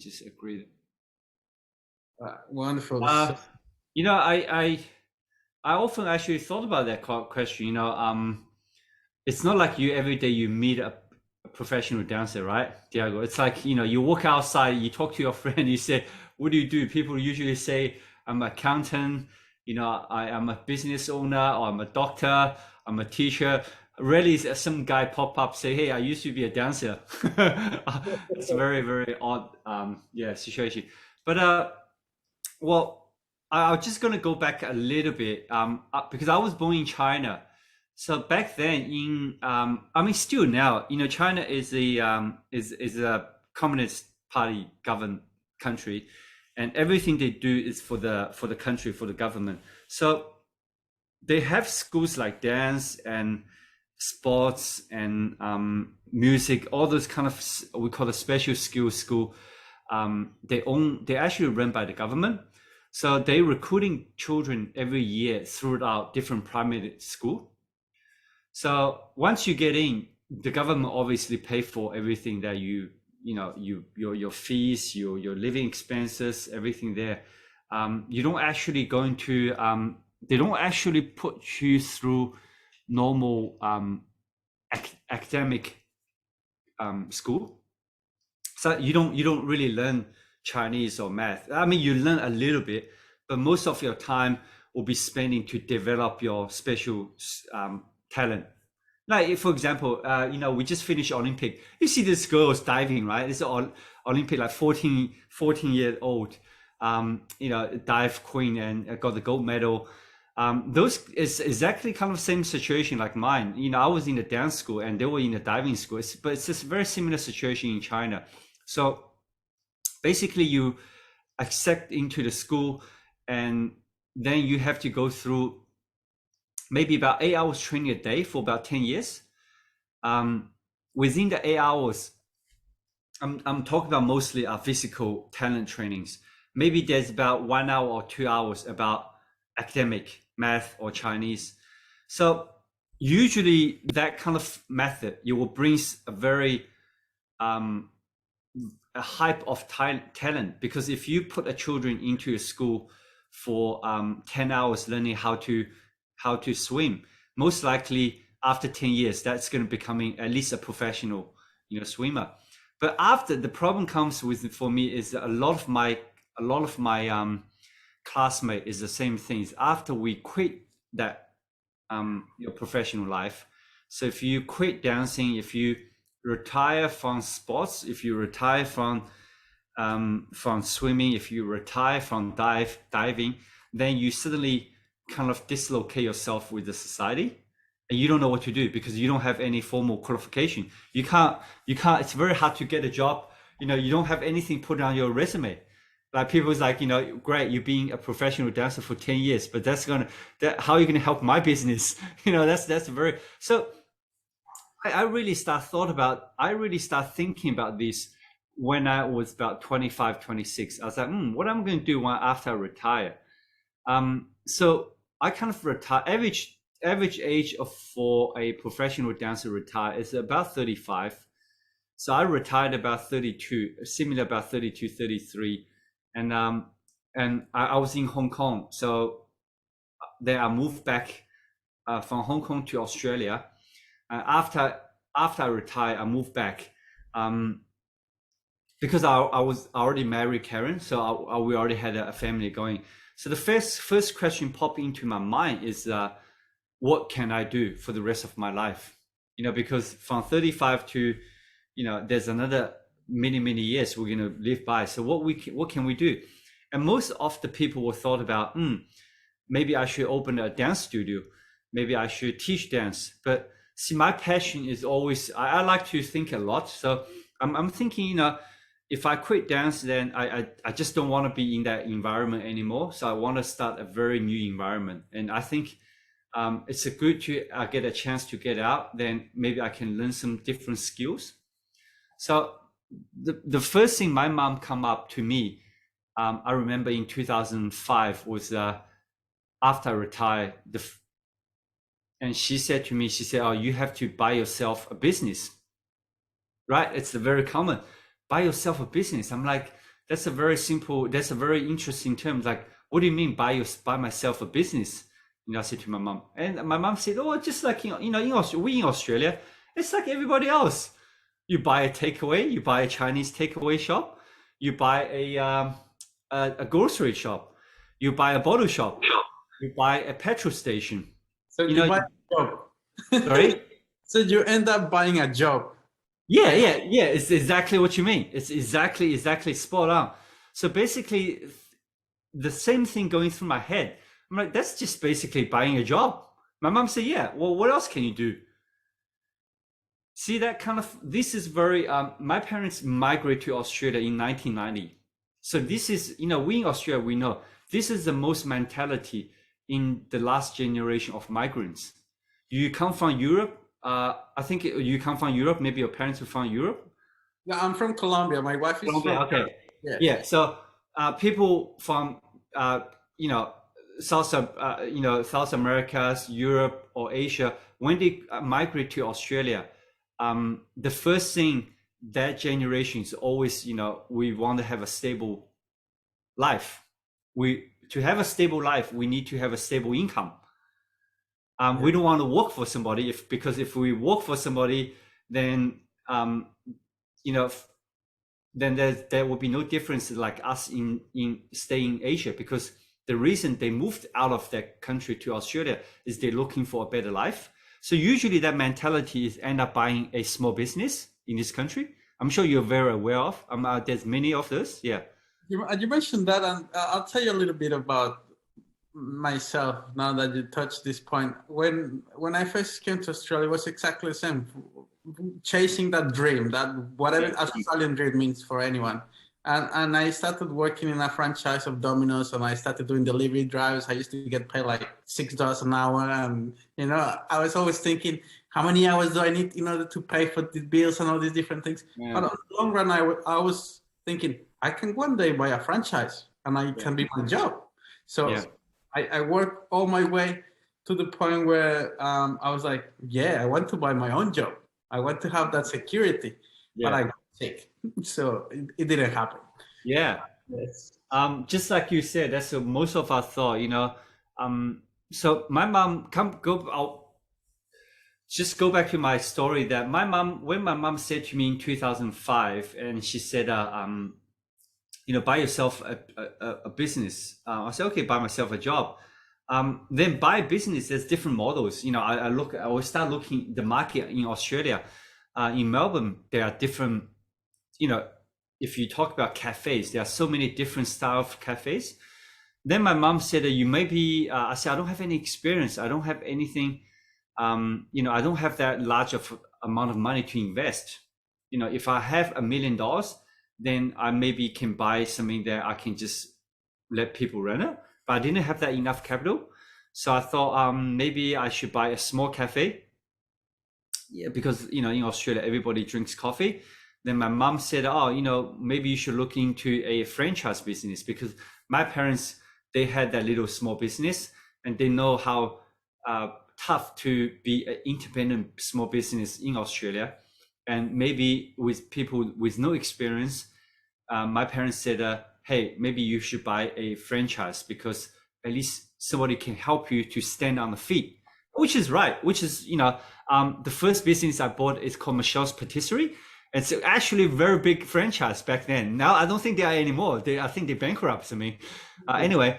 just agree. Wonderful. You know, I often actually thought about that question. You know, it's not like you every day you meet a professional dancer, right, Diego? It's like, you know, you walk outside, you talk to your friend, you say, "What do you do?" People usually say, "I'm an accountant." You know, I am a business owner, or I'm a doctor, I'm a teacher. Rarely is some guy pop up say, "Hey, I used to be a dancer." It's a very very odd, yeah, situation. But well, I'm just gonna go back a little bit, because I was born in China. So back then, I mean, still now, you know, China is is a communist party governed country, and everything they do is for the country, for the government. So they have schools like dance and sports and music, all those kind of, we call it special skills school. They actually run by the government. So they recruiting children every year throughout different primary school. So once you get in, the government obviously pay for everything that you know, your fees, your living expenses, everything there. You don't actually go into, they don't actually put you through normal academic school. So you don't really learn Chinese or math. I mean, you learn a little bit, but most of your time will be spending to develop your special talent. Like, for example, you know, we just finished Olympic. You see these girls diving, right? It's all Olympic, like 14-year old, you know, dive queen and got the gold medal. Those is exactly kind of same situation like mine. You know, I was in the dance school and they were in the diving school, but it's just very similar situation in China. So basically, you accept into the school, and then you have to go through maybe about 8 hours training a day for about 10 years. Within the 8 hours, I'm talking about mostly physical talent trainings. Maybe there's about 1 hour or 2 hours about academic, math or Chinese. So usually that kind of method, you will bring a very um, a hype of talent, because if you put a children into a school for 10 hours learning how to swim, most likely after 10 years that's going to becoming at least a professional, you know, swimmer. But after, the problem comes with, for me, is that a lot of my classmate is the same things after we quit that your professional life. So if you quit dancing, if you retire from sports, if you retire from swimming, if you retire from diving, then you suddenly kind of dislocate yourself with the society, and you don't know what to do because you don't have any formal qualification. You can't. It's very hard to get a job. You know, you don't have anything put on your resume. Like people's like, you know, great, you're being a professional dancer for 10 years, but how are you gonna help my business? You know, that's very so. I really start thinking about this when I was about 25, 26. I was like, what am I going to do after I retire? So I kind of retire. Average age of for a professional dancer retire is about 35. So I retired about 32, similar about 32, 33. And I was in Hong Kong. So then I moved back from Hong Kong to Australia. After I retired, I moved back because I was already married Karen, so we already had a family going. So the first question popped into my mind is, what can I do for the rest of my life? You know, because from 35 to, you know, there's another many years we're going to live by. So what can we do? And most of the people were thought about, maybe I should open a dance studio, maybe I should teach dance. But see, my passion is always, I like to think a lot. So I'm thinking, you know, if I quit dance, then I just don't want to be in that environment anymore. So I want to start a very new environment. And I think it's a good to get a chance to get out. Then maybe I can learn some different skills. So the first thing my mom come up to me, I remember in 2005 was after I retired, and she said to me, she said, "Oh, you have to buy yourself a business." Right? It's very common. Buy yourself a business. I'm like, that's a very simple, that's a very interesting term. Like, what do you mean buy myself a business? I said to my mom, and my mom said, oh, just like, we in Australia, it's like everybody else. You buy a takeaway, you buy a Chinese takeaway shop, you buy a grocery shop, you buy a bottle shop, you buy a petrol station. So you buy a job. Sorry? So you end up buying a job. Yeah. It's exactly what you mean. It's exactly spot on. So basically, the same thing going through my head. I'm like, that's just basically buying a job. My mom said, yeah, well, what else can you do? See, that kind of, this is very, my parents migrated to Australia in 1990. So this is, we in Australia, we know this is the most mentality in the last generation of migrants. You come from Europe. I think you come from Europe. Maybe your parents are from Europe. Yeah, I'm from Colombia. My wife is Colombia, from. okay. Yeah. So people from South Americas, Europe or Asia, when they migrate to Australia, the first thing that generation is always, we want to have a stable life. To have a stable life, we need to have a stable income. We don't want to work for somebody because if we work for somebody, then then there will be no difference like us in staying in Asia, because the reason they moved out of their country to Australia is they're looking for a better life. So usually that mentality is end up buying a small business in this country. I'm sure you're very aware of. There's many of those. Yeah. You mentioned that, and I'll tell you a little bit about myself now that you touched this point. When I first came to Australia, it was exactly the same. Chasing that dream, that whatever Australian dream means for anyone. And I started working in a franchise of Domino's, and I started doing delivery drives. I used to get paid like $6 an hour, and I was always thinking, how many hours do I need in order to pay for the bills and all these different things? Yeah. But on the long run, I was thinking, I can one day buy a franchise, and I can be my job. So I worked all my way to the point where I was like, I want to buy my own job. I want to have that security, but I got sick, so it didn't happen. Yeah. Yes. Just like you said, that's what most of us thought. So my mom, I'll just go back to my story. That when my mom said to me in 2005, and she said, buy yourself a business. I said, okay, buy myself a job. Then buy business, there's different models. I will start looking the market in Australia, in Melbourne. There are different, if you talk about cafes, there are so many different style of cafes. Then my mom said that you may be, I said, I don't have any experience. I don't have anything, I don't have that large of amount of money to invest. If I have $1 million, then I maybe can buy something that I can just let people run it. But I didn't have that enough capital. So I thought maybe I should buy a small cafe. Yeah, because in Australia everybody drinks coffee. Then my mom said, oh, maybe you should look into a franchise business, because my parents, they had that little small business, and they know how tough to be an independent small business in Australia. And maybe with people with no experience, my parents said, hey, maybe you should buy a franchise, because at least somebody can help you to stand on the feet, which is right. Which is, the first business I bought is called Michelle's Patisserie. It's actually a very big franchise back then. Now I don't think they are anymore. I think they bankrupted me. Anyway,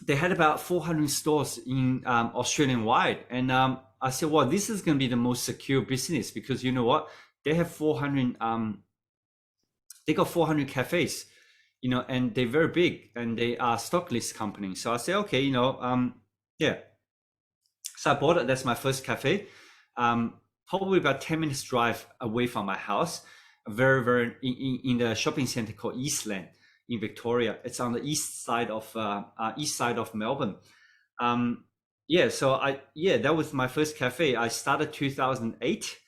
they had about 400 stores in Australian wide, and I said, well, this is going to be the most secure business, because you know what? They have 400. They got 400 cafes, and they're very big, and they are stock list company. So I said, okay, yeah. So I bought it. That's my first cafe. Probably about 10 minutes drive away from my house, very, very in the shopping center called Eastland in Victoria. It's on the east side of Melbourne. So that was my first cafe. I started 2008.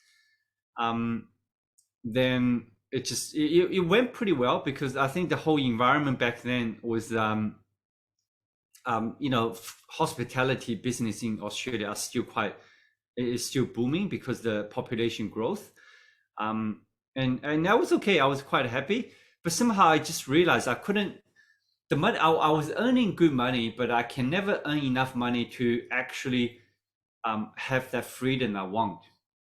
Then it went pretty well, because I think the whole environment back then was, hospitality business in Australia is still booming because the population growth. And that was okay. I was quite happy. but somehow I just realized I couldn't. The money I was earning good money, but I can never earn enough money to actually have that freedom I want,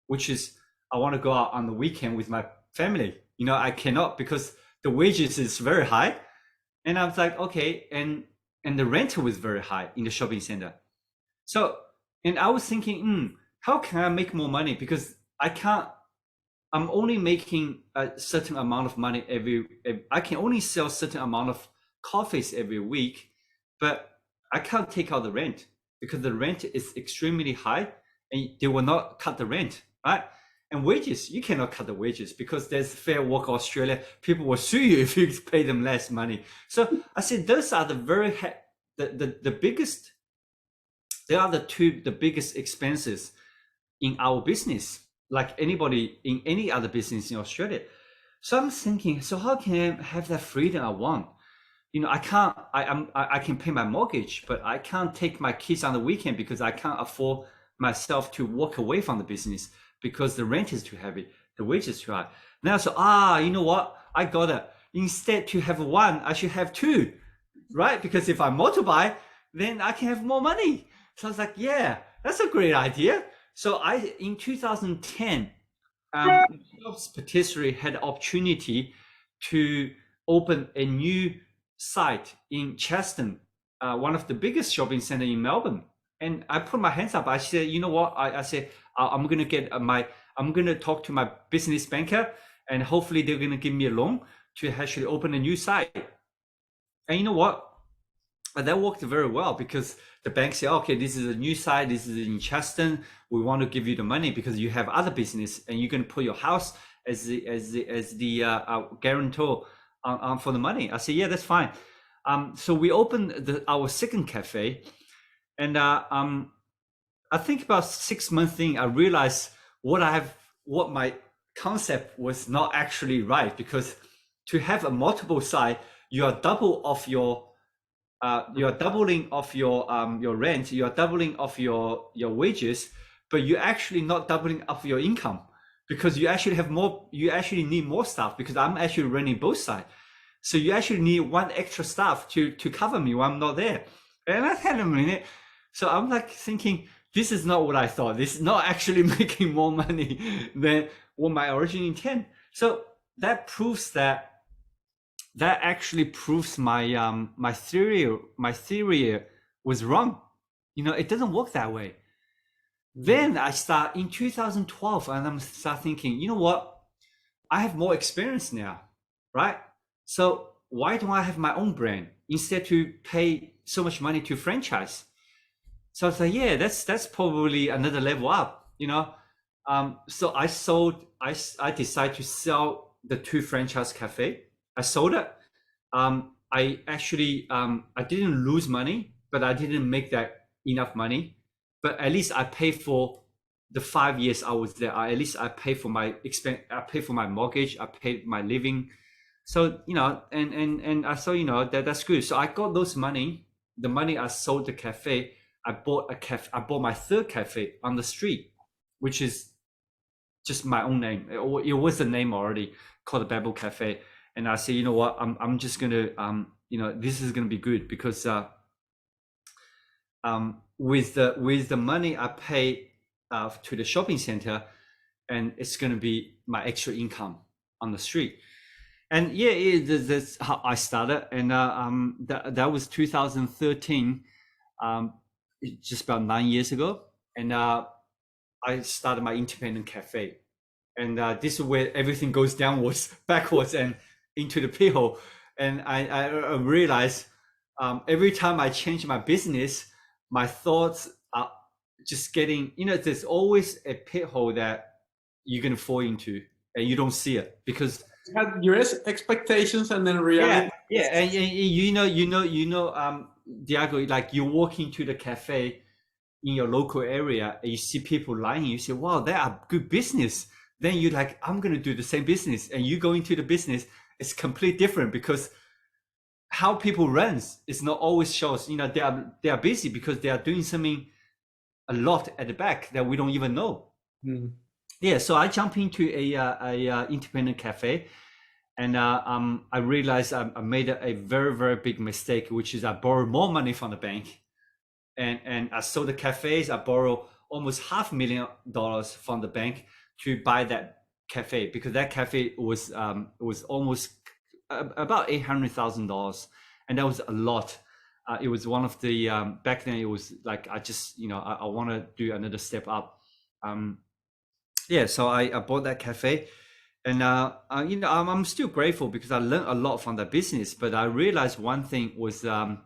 which is I want to go out on the weekend with my family. You know, I cannot because the wages is very high, and I was like, okay, and the rental was very high in the shopping center. So, and I was thinking, how can I make more money? Because I can't. I'm only making a certain amount of money I can only sell a certain amount of coffees every week, but I can't take out the rent because the rent is extremely high and they will not cut the rent, right? And wages, you cannot cut the wages because there's Fair Work Australia. People will sue you if you pay them less money. So I said, those are the very, the biggest, they are the biggest expenses in our business, like anybody in any other business in Australia. So I'm thinking, so how can I have that freedom I want? You know, I can't. I can pay my mortgage, but I can't take my kids on the weekend because I can't afford myself to walk away from the business because the rent is too heavy, the wage is too high. Now, so you know what? I gotta instead to have one, I should have two, right? Because if I multiply, then I can have more money. So I was like, yeah, that's a great idea. So in 2010, Jobs Patisserie had the opportunity to open a new site in Cheston, one of the biggest shopping center in Melbourne. And I put my hands up. I said, you know what? I said, I'm going to get I'm going to talk to my business banker and hopefully they're going to give me a loan to actually open a new site. And you know what? That worked very well because the bank said, okay, this is a new site. This is in Cheston. We want to give you the money because you have other business and you're going to put your house as the guarantor for the money. I said, yeah, that's fine. So we opened our second cafe, and I think about 6 months in, I realized what my concept was not actually right because to have a multiple site, you are double of your you're doubling of your rent, you're doubling of your wages, but you're actually not doubling of your income because you actually have more. You actually need more staff because I'm actually running both sides. So you actually need one extra staff to cover me when I'm not there. And I had a minute. So I'm like thinking, this is not what I thought. This is not actually making more money than what my original intent. So that proves that actually proves my theory was wrong. You know, it doesn't work that way. Then I start in 2012 and I'm start thinking, you know what? I have more experience now, right? So why don't I have my own brand instead to pay so much money to franchise? So I was like, yeah, that's probably another level up, you know. So I decided to sell the two franchise cafe. I sold it. I actually I didn't lose money, but I didn't make that enough money. But at least I paid for the 5 years I was there. At least I paid for my expense. I paid for my mortgage. I paid my living. So you know, and I thought, you know, that's good. So I got those money. The money I sold the cafe. I bought a cafe. I bought my third cafe on the street, which is just my own name. It was a name already called the Babel Cafe. And I say, you know what, I'm just gonna you know, this is gonna be good because with the money I pay to the shopping center, and it's gonna be my extra income on the street. And yeah, that's how I started. And that was 2013, just about 9 years ago. And I started my independent cafe. And this is where everything goes downwards, backwards, and into the pit hole. And I realized every time I change my business, my thoughts are just getting, you know, there's always a pit hole that you're going to fall into and you don't see it because you had your expectations and then reality. Yeah. And you know, Diego, like you walk into the cafe in your local area and you see people lying, you say, wow, they are good business. Then you're like, I'm going to do the same business. And you go into the business, it's completely different because how people runs is not always shows, you know, they are busy because they are doing something a lot at the back that we don't even know. Yeah. So I jump into a independent cafe And I realized I made a very, very big mistake, which is I borrowed more money from the bank, and I sold the cafes. I borrowed almost $500,000 from the bank to buy that cafe, because that cafe was almost about $800,000, and that was a lot. It was one of the back then. It was like I just I want to do another step up. Yeah, so I bought that cafe, and I'm still grateful because I learned a lot from that business. But I realized one thing was to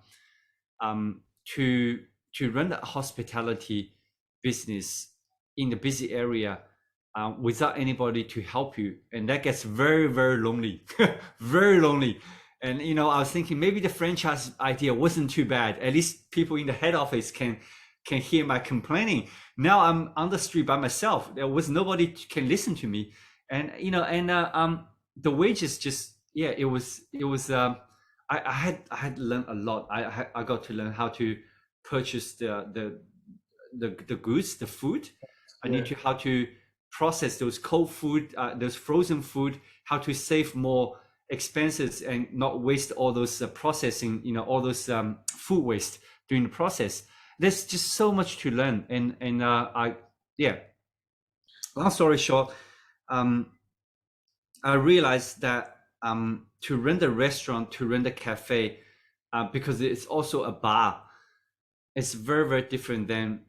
run a hospitality business in the busy area without anybody to help you, and that gets very, very lonely, very lonely. And I was thinking maybe the franchise idea wasn't too bad. At least people in the head office can hear my complaining. Now I'm on the street by myself. There was nobody can listen to me, and the wages just, yeah, it was I had learned a lot. I got to learn how to purchase the goods, the food. I need to how to process those cold food, those frozen food, how to save more expenses and not waste all those processing, all those food waste during the process. There's just so much to learn, and yeah. Long story short, I realized that to run the restaurant, to run the cafe, because it's also a bar, it's very, very different than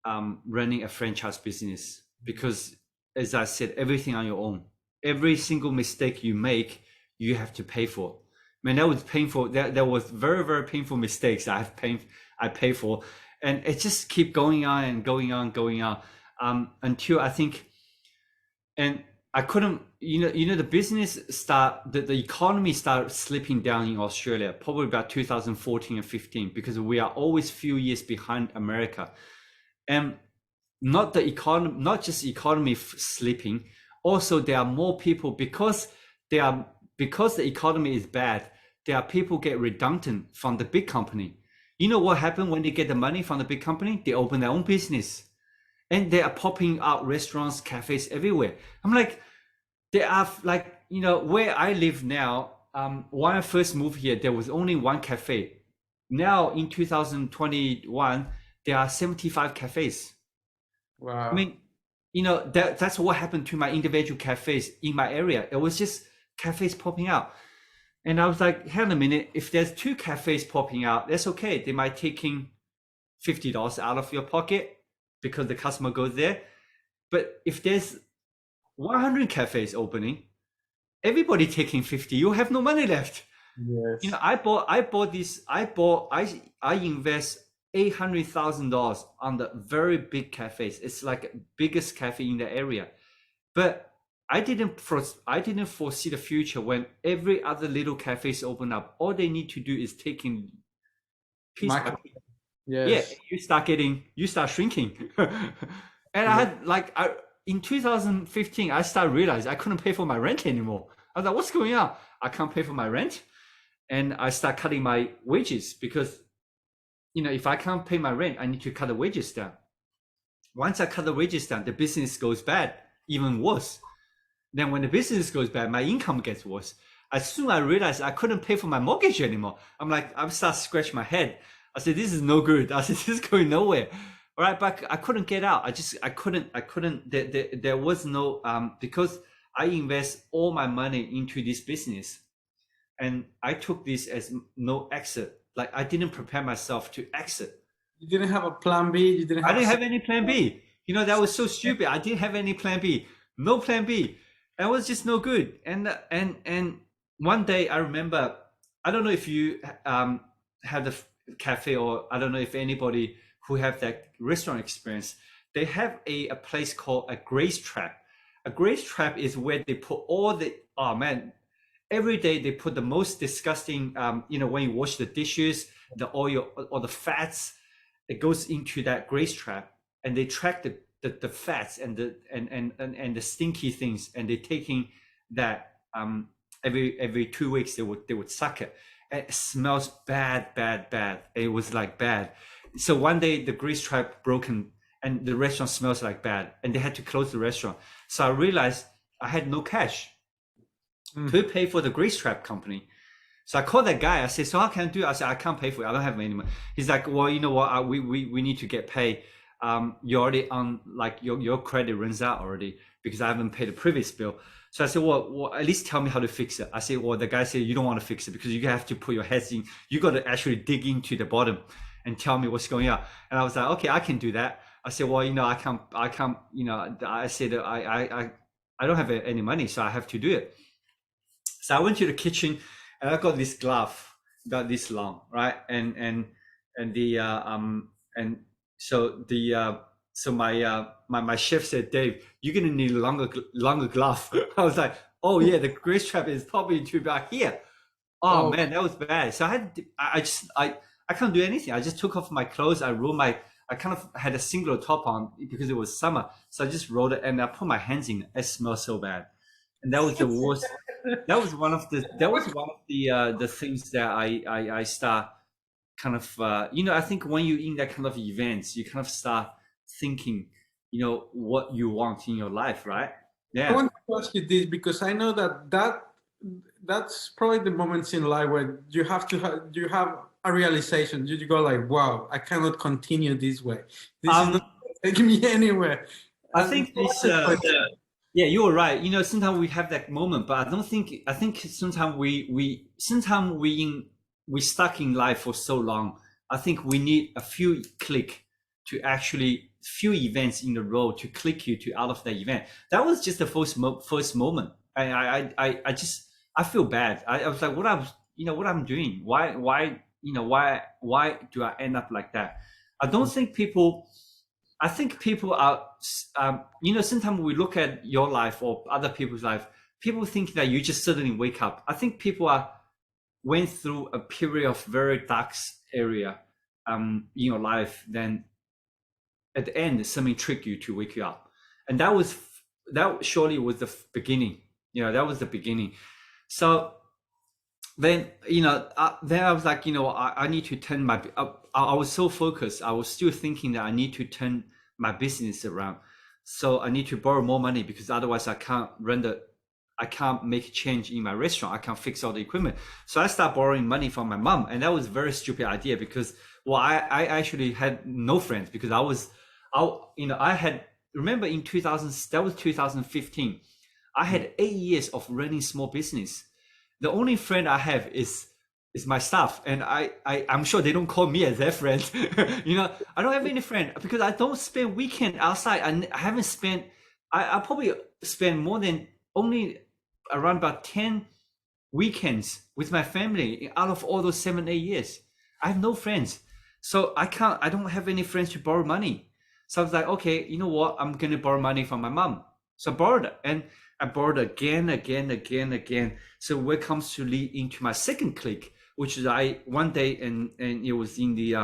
running a franchise business. Because, as I said, everything on your own. Every single mistake you make, you have to pay for. Man, that was painful. That was very, very painful mistakes I pay for, and it just keep going on and going on, until I think, and I couldn't, the business the economy started slipping down in Australia, probably about 2014 and 15, because we are always few years behind America. And not just economy slipping, also there are more people, because the economy is bad, there are people get redundant from the big company. You know what happened when they get the money from the big company? They open their own business, and they are popping out restaurants, cafes everywhere. I'm like, they are like, where I live now. When I first moved here, there was only one cafe. Now in 2021, there are 75 cafes. Wow. I mean, that's what happened to my individual cafes in my area. It was just cafes popping out. And I was like, hang on a minute, if there's 2 cafes popping out, that's okay. They might taking $50 out of your pocket because the customer goes there. But if there's 100 cafes opening, everybody taking 50, you have no money left. Yes. I invest $800,000 on the very big cafes. It's like biggest cafe in the area. But I didn't foresee the future when every other little cafes open up. All they need to do is taking piece by piece. Yes. Yeah, you start shrinking. And I had in 2015, I started realizing I couldn't pay for my rent anymore. I was like, what's going on? I can't pay for my rent. And I start cutting my wages because, if I can't pay my rent, I need to cut the wages down. Once I cut the wages down, the business goes bad, even worse. Then when the business goes bad, my income gets worse. As soon as I realized I couldn't pay for my mortgage anymore, I start scratching my head. I said, this is no good. I said, this is going nowhere. All right, but I couldn't get out. I couldn't, there was no, because I invest all my money into this business, and I took this as no exit. Like, I didn't prepare myself to exit. You didn't have a plan B. I didn't have any plan B. That was so stupid. I didn't have any plan B. No plan B. That was just no good. And one day I remember, I don't know if you have the cafe, or I don't know if anybody who have that restaurant experience, they have a place called a grace trap. A grace trap is where they put all the, oh man, every day they put the most disgusting, when you wash the dishes, the oil or the fats, it goes into that grace trap, and they track the fats and the stinky things, and they're taking that every 2 weeks they would suck it. And it smells bad. It was like bad. So one day the grease trap broken, and the restaurant smells like bad, and they had to close the restaurant. So I realized I had no cash. to pay for the grease trap company. So I called that guy. I said, so how can I do it? I said, I can't pay for it. I don't have any money. He's like, well, you know what? We need to get paid. You're already on, like, your credit runs out already because I haven't paid the previous bill. So I said, well, at least tell me how to fix it. I said, well, the guy said, you don't want to fix it because you have to put your heads in. You got to actually dig into the bottom and tell me what's going on. And I was like, okay, I can do that. I said, well, you know, I can't, you know, I said, I don't have any money, so I have to do it. So I went to the kitchen and I got this glove about this long, right? And so my chef said, Dave, you're gonna need a longer glove. I was like, oh yeah, the grease trap is probably too back here. Oh man, that was bad. So I can't do anything. I just took off my clothes. I kind of had a single top on because it was summer. So I just rolled it and I put my hands in. It smelled so bad. And that was the worst. That was one of the things that I start kind of, you know, I think when you're in that kind of events, you kind of start thinking, you know, what you want in your life, right? I Yeah. want to ask you this because I know that's probably the moments in life where you have a realization. You go like, wow, I cannot continue this way. This is not taking me anywhere. I And think this, yeah, you were right. You know, sometimes we have that moment, but I think sometimes we stuck in life for so long. I think we need a few click to actually few events in a row to click you to out of that event. That was just the first moment. I just, I feel bad. I was like, what I'm doing? Why do I end up like that? I don't think people. I think people are, you know, sometimes we look at your life or other people's life, people think that you just suddenly wake up. I think people went through a period of very dark area in your life. Then at the end, something tricked you to wake you up. And that surely was the beginning. You know, that was the beginning. So then, you know, then I was like, you know, I need to turn I was so focused. I was still thinking that I need to turn my business around. So I need to borrow more money because otherwise I can't make a change in my restaurant. I can't fix all the equipment. So I started borrowing money from my mom. And that was a very stupid idea because, well, I actually had no friends because I had, remember in 2000, that was 2015. I had 8 years of running small business. The only friend I have is my staff, and I'm sure they don't call me as their friend. You know, I don't have any friend because I don't spend weekend outside. I haven't spent. I probably spend more than only around about 10 weekends with my family out of all those 7-8 years. I have no friends, so I don't have any friends to borrow money. So I was like, okay, you know what? I'm gonna borrow money from my mom. So I borrowed it, and I borrowed again. So when it comes to lead into my second click, which is one day and it was in the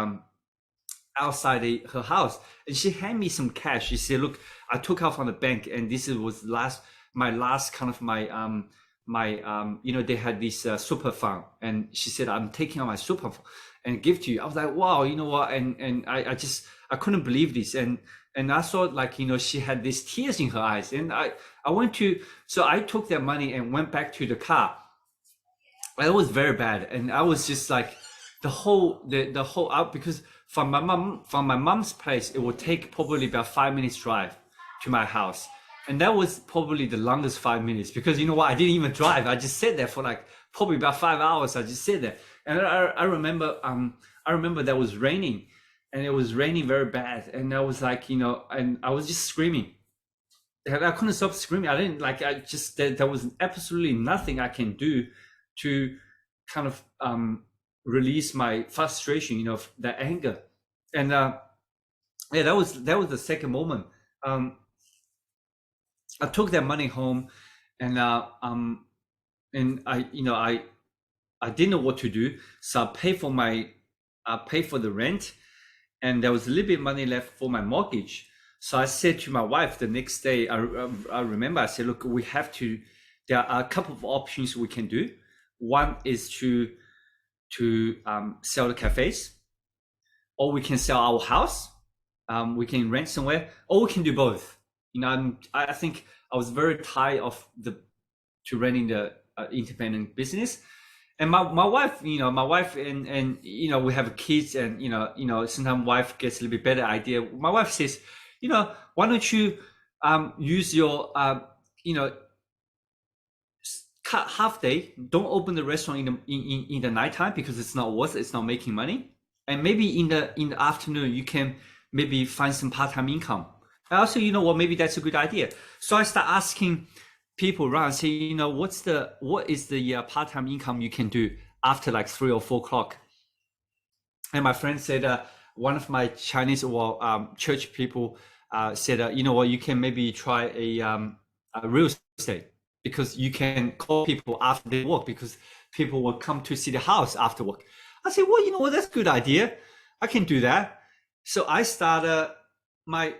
outside her house, and she handed me some cash. She said, "Look, I took out from the bank, and this was my last kind of you know, they had this super fund, and she said, I'm taking out my super fund and give to you." I was like, wow, you know what? And I couldn't believe this, and I saw, like, you know, she had these tears in her eyes, and so I took that money and went back to the car. It was very bad, and I was just like, the whole out, because from my mom's place, it would take probably about 5 minutes drive to my house, and that was probably the longest 5 minutes because, you know what, I didn't even drive. I just sat there for like probably about 5 hours. I just sat there, and I remember that was raining, and it was raining very bad, and I was like, you know, and I was just screaming. I couldn't stop screaming. There was absolutely nothing I can do to kind of release my frustration, you know, that anger. And yeah, that was the second moment. I took that money home, and I didn't know what to do, so I paid for the rent, and there was a little bit of money left for my mortgage. So I said to my wife the next day, I remember I said, look, there are a couple of options we can do. One is to sell the cafes, or we can sell our house. We can rent somewhere, or we can do both. You know, I think I was very tired of renting the independent business. And my wife, my wife and we have kids, and sometimes wife gets a little bit better idea. My wife says, why don't you use your cut half day, don't open the restaurant in the nighttime, because it's not worth it, it's not making money. And maybe in the afternoon you can maybe find some part-time income. And also, maybe that's a good idea. So I start asking people around, say, what is the part-time income you can do after like 3 or 4 o'clock? And my friend said, one of my Chinese or church people said, you can maybe try a real estate, because you can call people after they work, because people will come to see the house after work. I said, well, that's a good idea. I can do that. So I started my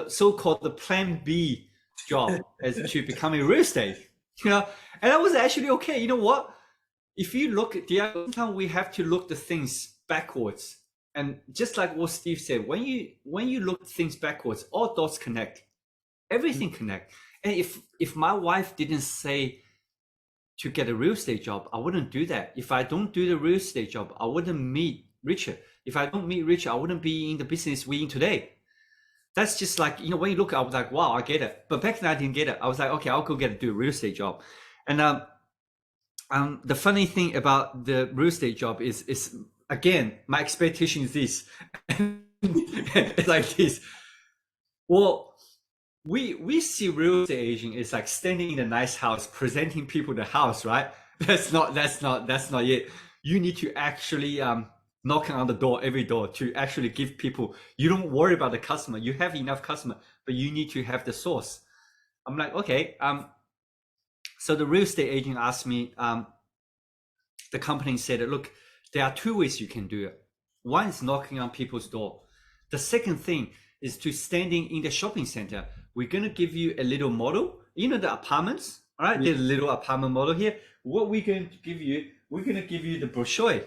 so-called the plan B job as to become a real estate, and that was actually okay. You know what? If you look at sometimes we have to look the things backwards. And just like what Steve said, when you look at things backwards, all dots connect, everything connect. And if my wife didn't say to get a real estate job, I wouldn't do that. If I don't do the real estate job, I wouldn't meet Richard. If I don't meet Richard, I wouldn't be in the business we're in today. That's just like, when you look, I was like, wow, I get it. But back then I didn't get it. I was like, okay, I'll go do a real estate job. And the funny thing about the real estate job is again, my expectation is this. It's like this. Well, we see real estate agent is like standing in a nice house, presenting people the house, right? That's not it. You need to actually knocking on the door, every door, to actually give people. You don't worry about the customer. You have enough customer, but you need to have the source. I'm like, okay. So the real estate agent asked me. The company said, look, there are 2 ways you can do it. One is knocking on people's door. The second thing is to standing in the shopping center. We're going to give you a little model. The apartments, all right? There's a little apartment model here. What we're going to give you, we're going to give you the brochure.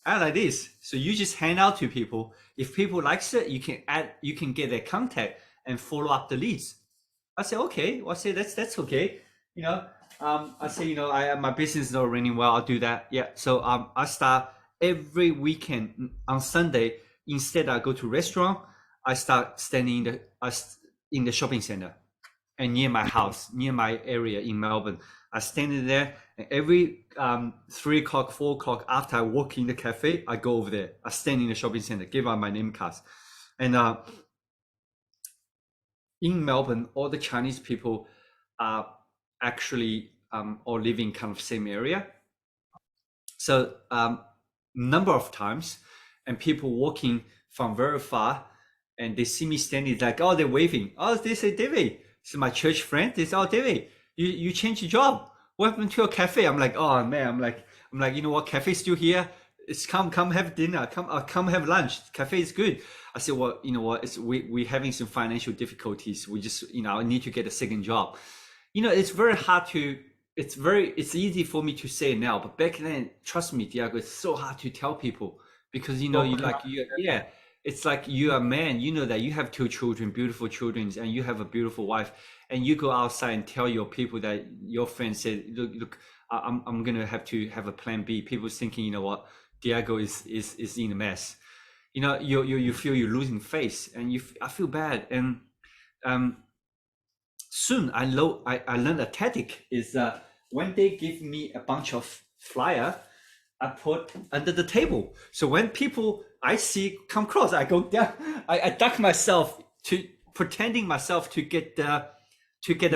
Like this. So you just hand out to people. If people likes it, you can get their contact and follow up the leads. I say, okay. Well, I say that's okay. I say, my business is not running well. I'll do that. Yeah. So I start every weekend on Sunday. Instead, I go to restaurant. I start standing in the shopping center, and near my house, near my area in Melbourne. I stand in there, and every 3 o'clock, 4 o'clock after I walk in the cafe, I go over there. I stand in the shopping center, give out my name cards, and in Melbourne, all the Chinese people are actually all living kind of same area. So number of times, and people walking from very far, and they see me standing, like, oh, they're waving. Oh, they say, David, it's my church friend. They say, oh, David, you changed your job. What happened to your cafe? I'm like, oh man, I'm like, you know what? Cafe's still here. It's come have dinner. Come have lunch. Cafe is good. I said, well, you know what? We're having some financial difficulties. We just, I need to get a second job. It's very hard to. It's easy for me to say now, but back then, trust me, Diego, it's so hard to tell people, because it's like you're a man, that you have 2 children, beautiful children, and you have a beautiful wife, and you go outside and tell your people that your friends said, look, I'm gonna have to have a plan B. People's thinking, Diego is in a mess. You feel you're losing face, and I feel bad. And soon I learned a tactic is when they give me a bunch of flyer, I put under the table. So when people I see come across, I go down, I duck myself to pretending myself to get the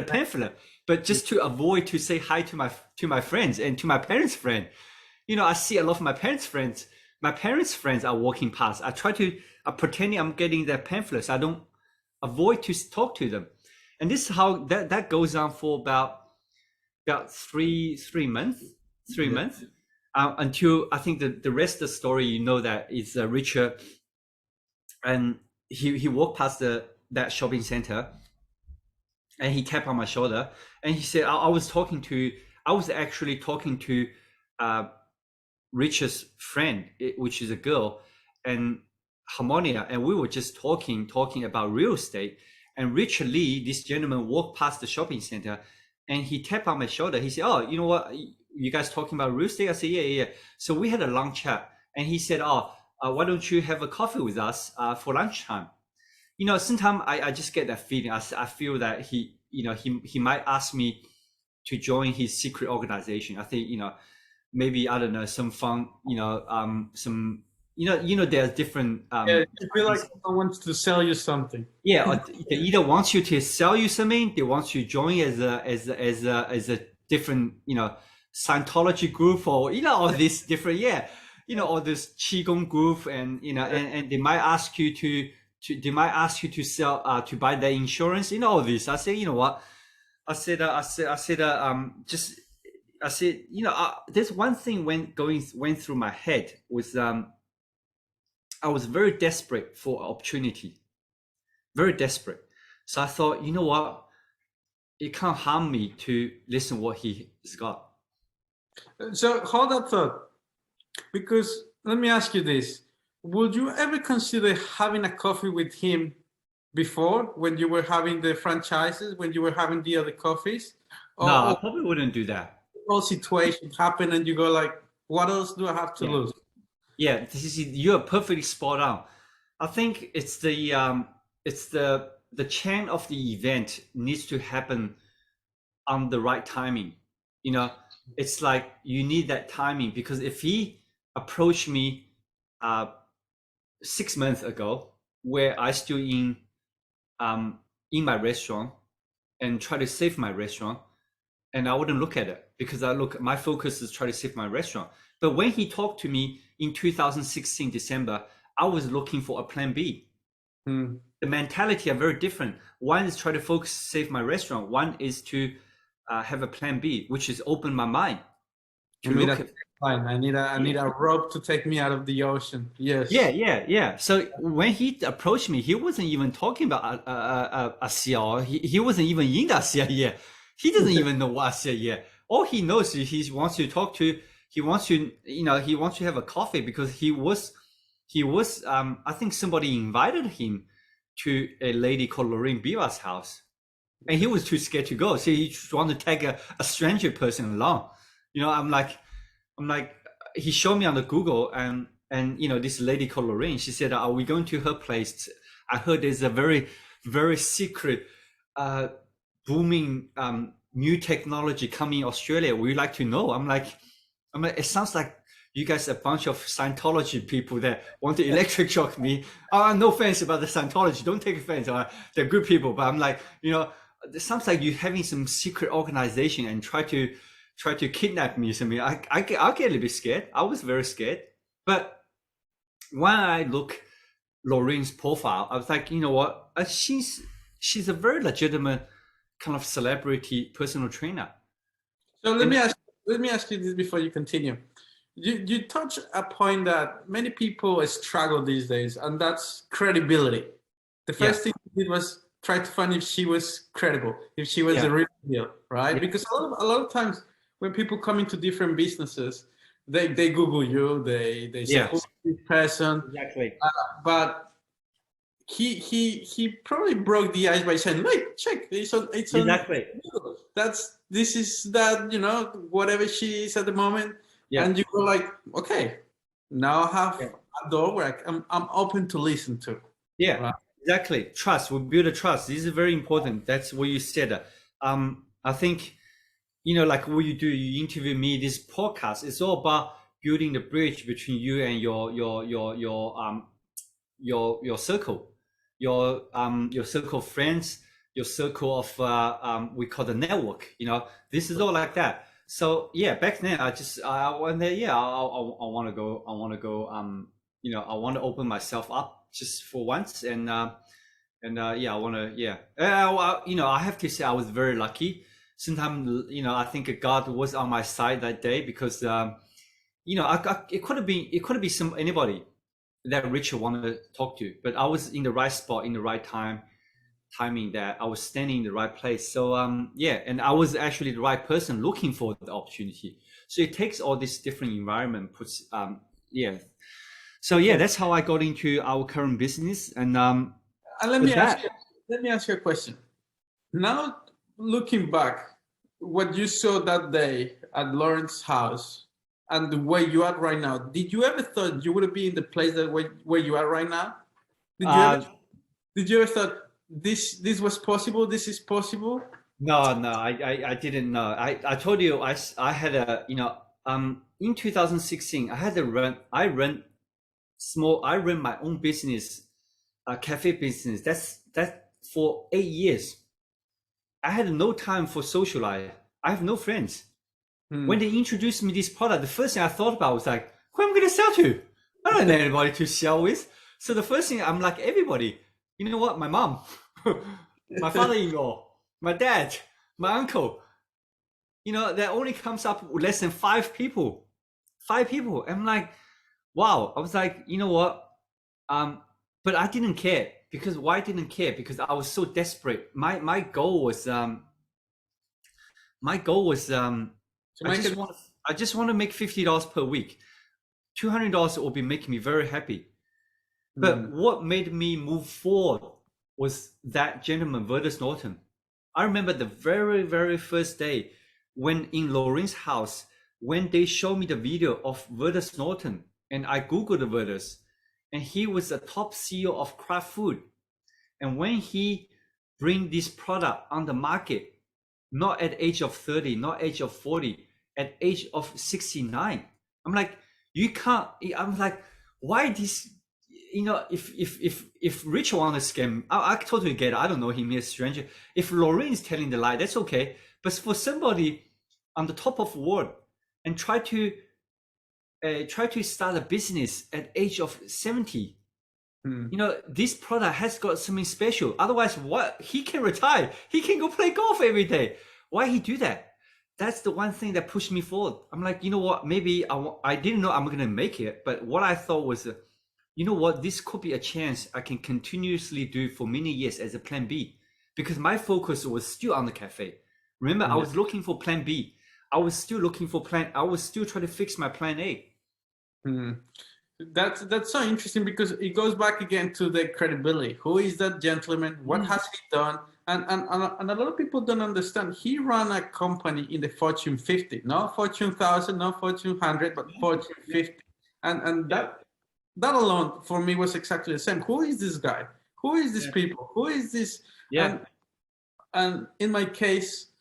pamphlet, but just to avoid to say hi to my friends and to my parents' friend. I see a lot of my parents' friends. My parents' friends are walking past. I try to pretending I'm getting their pamphlets. I don't avoid to talk to them, and this is how that goes on for about 3 months. 3 months. Until I think the rest of the story, that is Richard, and he walked past that shopping center, and he tapped on my shoulder, and he said, I was actually talking to Richard's friend, which is a girl, and Harmonia, and we were just talking about real estate. And Richard Lee, this gentleman, walked past the shopping center, and he tapped on my shoulder. He said, "Oh, you know what? You guys talking about real estate?" I said, "Yeah." So we had a long chat, and he said, "Oh, why don't you have a coffee with us for lunchtime?" Sometimes I just get that feeling. I feel that he might ask me to join his secret organization. I think, maybe, I don't know, some fun, some, there's different, Yeah, you feel like someone wants to sell you something. yeah, or they either want you to sell you something, they want you to join as a different, Scientology group, or all this different, or this qigong group, and and they might ask you to sell, to buy the insurance, all this. I say, you know what? Just I said, there's one thing went through my head was, I was very desperate for opportunity, very desperate. So I thought, you know what? It can't harm me to listen what he's got. So hold that thought, because let me ask you this: would you ever consider having a coffee with him before, when you were having the franchises, when you were having the other coffees, No, I or probably wouldn't do that. all situations happen and you go like, what else do I have to Yeah. lose? Yeah, you're perfectly spot on. I think it's the chain of the event needs to happen on the right timing. It's like you need that timing, because if he approached me 6 months ago, where I still in my restaurant and try to save my restaurant, and I wouldn't look at it, because my focus is try to save my restaurant. But when he talked to me in 2016 December, I was looking for a plan B. Hmm. The mentality are very different. One is try to focus, save my restaurant. One is to have a plan B, which is open my mind I to need look a at. line. I need a rope to take me out of the ocean. Yeah, Yes. yeah. So when he approached me, he wasn't even talking about ASEA. He wasn't even in ASEA yet. He doesn't even know what ASEA yet. All he knows is he wants to talk to. He wants to, he wants to have a coffee, because he was. I think somebody invited him to a lady called Lorraine Biva's house, and he was too scared to go. So he just wanted to tag a stranger person along. I'm like, he showed me on the Google, and this lady called Lorraine. She said, "Are we going to her place? I heard there's a very, very secret, booming, new technology coming in Australia. Would you like to know?" I'm like, it sounds like you guys are a bunch of Scientology people that want to electric shock me. No offense about the Scientology. Don't take offense. They're good people, but I'm like, it sounds like you're having some secret organization and try to kidnap me or something. I get a little bit scared. I was very scared. But when I look Lorraine's profile, I was like, you know what? She's a very legitimate kind of celebrity personal trainer. So And let me ask you this before you continue. You touch a point that many people struggle these days, and that's credibility. The yeah, first thing you did was try to find if she was credible, if she was yeah, the real deal, right? yeah, Because a lot of times when people come into different businesses, they Google you, they say, yeah, who's this person? exactly. But he probably broke the ice by saying, "Look, check, it's on Exactly. Google. This is that, whatever she is at the moment." Yeah. And you go like, okay, now I Yeah. have a door where I'm open to listen to, Yeah. right? Exactly. Trust. We build a trust. This is very important. That's what you said. I think, like what you do, you interview me, this podcast, it's all about building the bridge between you and your circle, your circle of friends, your circle of we call the network. This is all like that. So yeah, back then I went there. Yeah, I want to go. I want to open myself up just for once, and yeah, I want to. Yeah, I have to say I was very lucky. Sometimes I think God was on my side that day, because it could have been anybody that Richard wanted to talk to, but I was in the right spot in the right timing, that I was standing in the right place. So yeah, and I was actually the right person looking for the opportunity. So it takes all this different environment puts yeah. So yeah, that's how I got into our current business, and And with that, let me ask you a question. Now, looking back, what you saw that day at Lauren's house and the way you are right now, did you ever thought you would be in the place that where you are right now? Did you ever Uh, did you ever thought this was possible? This is possible? no, no, I didn't know. I told you I had a, in 2016, I run my own business, cafe business. That for 8 years. I had no time for social life. I have no friends. When they introduced me this product, the first thing I thought about was like, who am I going to sell to? I don't know anybody to sell with. So the first thing, I'm like, everybody, you know what? My mom, my father-in-law, my dad, my uncle, that only comes up with less than 5 people. 5 people. I'm like, wow. I was like, you know what? But I didn't care. Because why I didn't care? Because I was so desperate. My goal was To make it I just want to make $50 per week. $200 will be making me very happy. But what made me move forward was that gentleman, Vertus Norton. I remember the very, very first day when in Lauren's house, when they showed me the video of Vertus Norton, and I Googled Vertus, and he was a top CEO of Kraft Food. And when he bring this product on the market, not at age of 30, not age of 40, at age of 69, I'm like, you can't. I'm like, why this? If Rich want to scam, I totally get it. I don't know him, he's a stranger. If Lauren is telling the lie, that's okay. But for somebody on the top of the world and try to start a business at age of 70, this product has got something special. Otherwise, what? He can retire. He can go play golf every day. Why he do that? That's the one thing that pushed me forward. I'm like, you know what? Maybe I didn't know I'm going to make it, but what I thought was, you know what? This could be a chance I can continuously do for many years as a plan B, because my focus was still on the cafe. Remember, I was looking for plan B. I was still looking for I was still trying to fix my plan A. That's so interesting because it goes back again to the credibility. Who is that gentleman? What has he done? And a lot of people don't understand. He ran a company in the Fortune 50, not Fortune 1000, not Fortune 100, but Fortune 50. And that alone for me was exactly the same. Who is this guy? Who is these people? Who is this? Yeah. And in my case,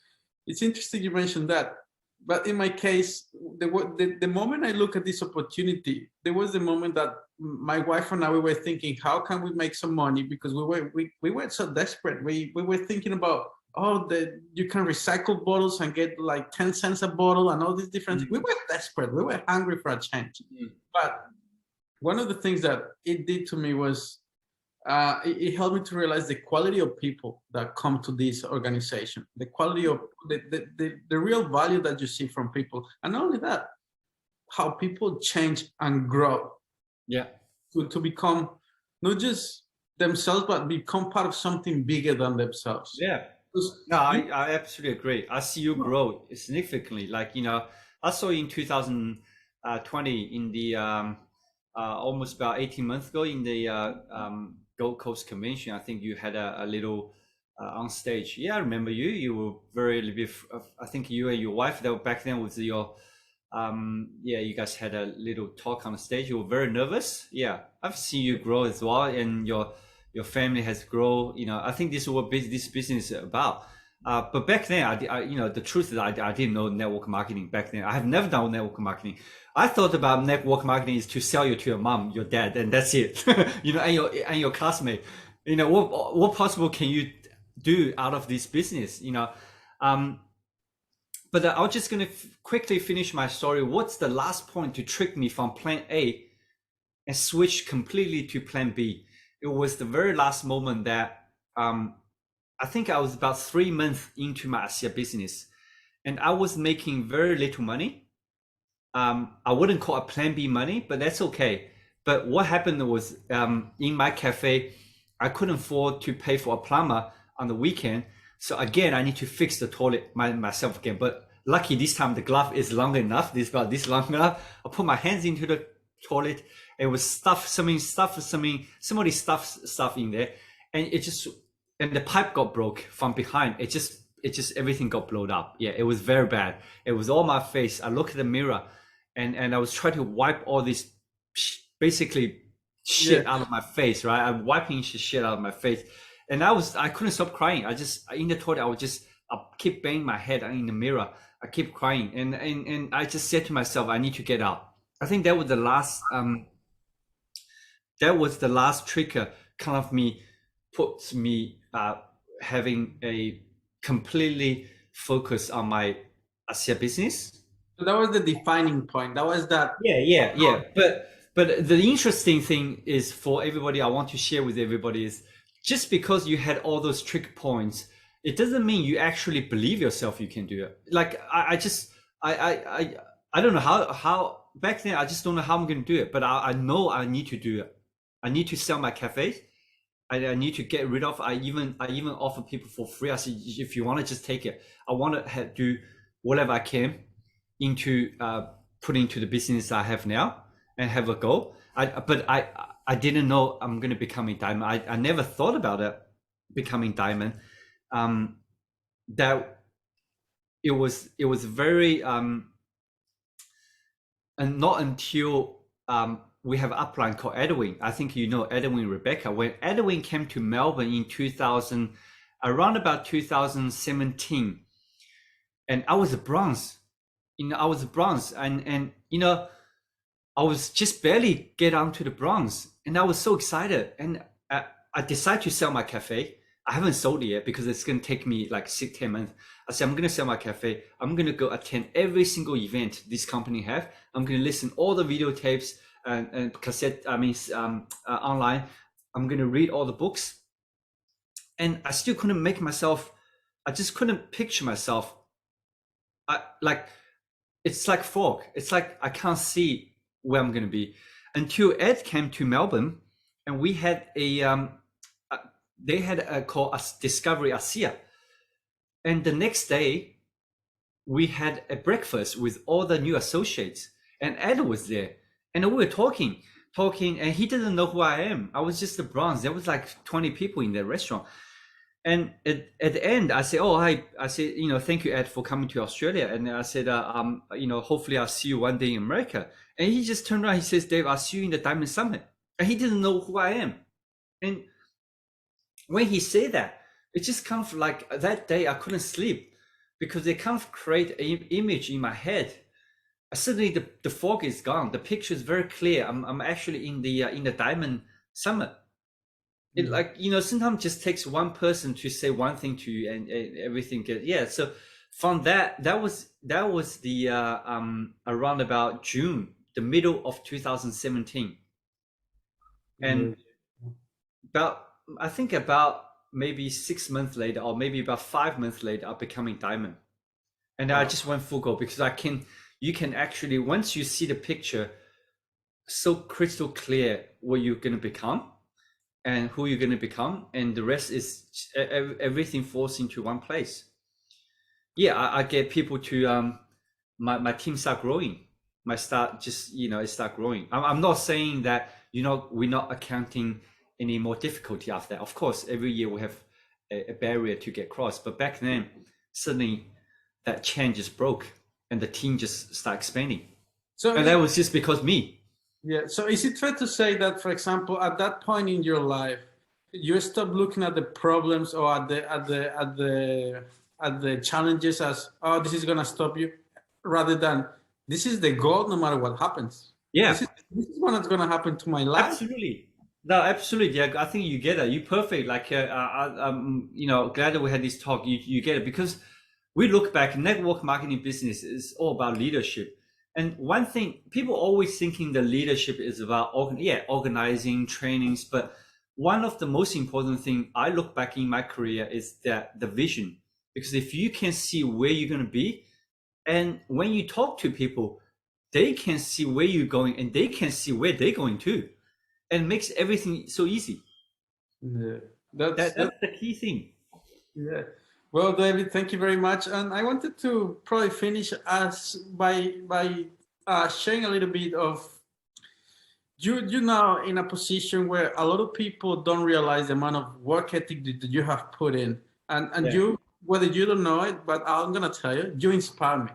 it's interesting you mentioned that. But in my case, the moment I look at this opportunity, there was the moment that my wife and I, we were thinking, how can we make some money? Because we were so desperate. We were thinking about, you can recycle bottles and get like 10 cents a bottle and all these different. We were desperate. We were hungry for a change. But one of the things that it did to me was it helped me to realize the quality of people that come to this organization, the quality of the real value that you see from people. And not only that, how people change and grow. Yeah. To become not just themselves, but become part of something bigger than themselves. Yeah. No, I absolutely agree. I see you grow significantly. Like, I saw you in 2020 in the almost about 18 months ago in the Gold Coast Convention. I think you had a little on stage. Yeah, I remember you. You were very, I think you and your wife, that back then was your, you guys had a little talk on the stage. You were very nervous. Yeah, I've seen you grow as well, and your family has grown. I think this is what this business is about. But back then, the truth is I didn't know network marketing back then. I have never done network marketing. I thought about network marketing is to sell you to your mom, your dad, and that's it. And your classmate. What possible can you do out of this business? But I was just gonna quickly finish my story. What's the last point to trick me from plan A and switch completely to plan B? It was the very last moment that I think I was about 3 months into my Asia business, and I was making very little money. I wouldn't call it plan B money, but that's okay. But what happened was in my cafe, I couldn't afford to pay for a plumber on the weekend. So again, I need to fix the toilet myself again. But lucky this time the glove is long enough. This about this long enough. I put my hands into the toilet. It was somebody stuffed stuff in there, and the pipe got broke from behind. It just everything got blown up. Yeah, it was very bad. It was all my face. I look at the mirror, and I was trying to wipe all this basically shit out of my face. Right, I'm wiping shit out of my face, and I couldn't stop crying. I just in the toilet, I keep banging my head in the mirror. I keep crying, and I just said to myself, I need to get out. I think that was the last trigger, kind of puts me having a completely focus on my Asia business. So that was the defining point. That was that. Yeah. But the interesting thing is, for everybody, I want to share with everybody, is just because you had all those trick points, it doesn't mean you actually believe yourself you can do it. Like I don't know how back then, I just don't know how I'm going to do it, but I know I need to do it. I need to sell my cafes. I need to get rid of. I even offer people for free. I said, if you want to just take it, I want to do whatever I can into put into the business I have now and have a go. But I didn't know I'm going to become a diamond. I never thought about it becoming diamond. That it was very and not until we have an upline called Edwin. I think you know Edwin Rebecca. When Edwin came to Melbourne in around about 2017, and I was a bronze. I was a bronze, and I was just barely get onto the bronze, and I was so excited. And I decided to sell my cafe. I haven't sold it yet because it's going to take me like 6-10 months. I said, I'm going to sell my cafe. I'm going to go attend every single event this company have. I'm going to listen all the videotapes and cassette, online. I'm going to read all the books. And I still couldn't I just couldn't picture myself. It's like fog. It's like I can't see where I'm going to be until Ed came to Melbourne, and we had they had a call us Discovery Asia. And the next day we had a breakfast with all the new associates, and Ed was there, and we were talking, and he didn't know who I am. I was just a bronze. There was like 20 people in the restaurant. And at the end, I said, "Oh, hi." I said, "Thank you, Ed, for coming to Australia." And I said, "Hopefully I'll see you one day in America." And he just turned around. He says, "Dave, I'll see you in the Diamond Summit." And he didn't know who I am. And when he said that, it just kind of like that day I couldn't sleep because they kind of create an image in my head. Suddenly the fog is gone. The picture is very clear. I'm actually in the Diamond Summit. It sometimes just takes one person to say one thing to you, and everything gets So from that was the around about June, the middle of 2017, and I think about maybe 6 months later, or maybe about 5 months later, I'm becoming diamond, and I just went full go because you can actually, once you see the picture, so crystal clear what you're gonna become and who you're going to become, and the rest is everything falls into one place. I get people to my team start growing. My start just it start growing. I'm not saying that we're not accounting any more difficulty after that. Of course, every year we have a barrier to get crossed, but back then suddenly that chain just broke and the team just start expanding. And that was just because me. Yeah. So is it fair to say that, for example, at that point in your life, you stop looking at the problems or at the challenges as, oh, this is gonna stop you, rather than this is the goal no matter what happens. Yeah. This is what's gonna happen to my life. Absolutely. No, absolutely. Yeah, I think you get it. You're perfect. Like, glad that we had this talk. You get it, because we look back, network marketing business is all about leadership. And one thing, people always thinking the leadership is about organizing trainings, but one of the most important thing I look back in my career is that the vision. Because if you can see where you're going to be, and when you talk to people, they can see where you're going and they can see where they're going to, and it makes everything so easy. Yeah, that's the key thing. Yeah. Well, David, thank you very much. And I wanted to probably finish us by sharing a little bit of you now in a position where a lot of people don't realize the amount of work ethic that you have put in, and whether you don't know it, but I'm gonna tell you, you inspire me